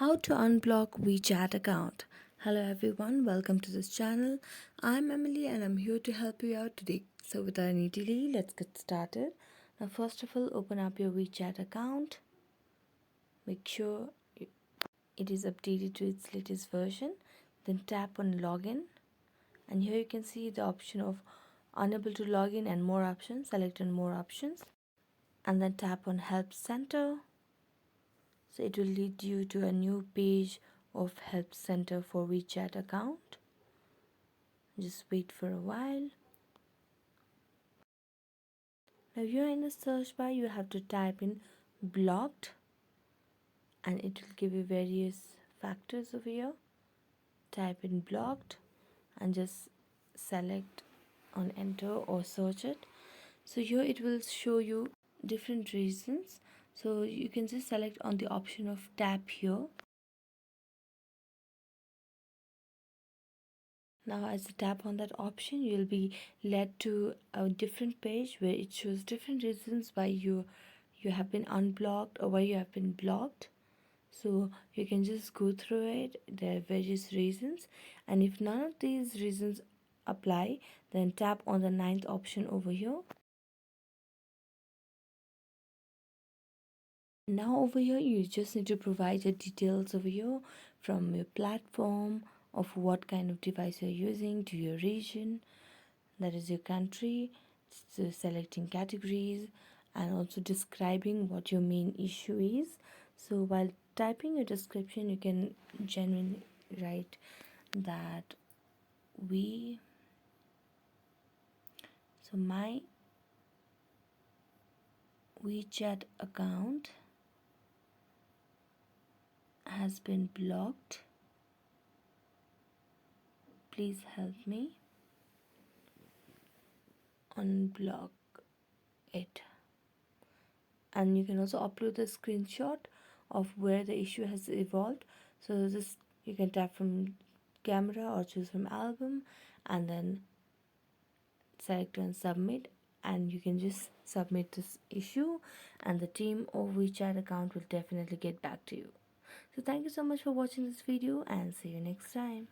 How to unblock WeChat account. Hello everyone, welcome to this channel. I'm Emily and I'm here to help you out today. So without any delay, let's get started. Now first of all, open up your WeChat account. Make sure it is updated to its latest version. Then tap on login. And here you can see the option of unable to log in and more options. Select on more options. And then tap on help center. So it will lead you to a new page of help center for WeChat account. Just wait for a while. Now you're in the search bar, you have to type in blocked and it will give you various factors over here. Type in blocked and just select on enter or search it. So here it will show you different reasons. So you can just select on the option of tap here. Now as you tap on that option, you'll be led to a different page where it shows different reasons why you have been unblocked or why you have been blocked. So you can just go through it. There are various reasons, and if none of these reasons apply, then tap on the ninth option over here. Now over here you just need to provide your details over here, from your platform, of what kind of device you're using, to your region, that is your country, so selecting categories, and also describing what your main issue is. So while typing your description, you can genuinely write that my WeChat account has been blocked. Please help me unblock it. And you can also upload the screenshot of where the issue has evolved. So this, you can tap from camera or choose from album and then select and submit, and you can just submit this issue and the team of WeChat account will definitely get back to you. So thank you so much for watching this video and see you next time.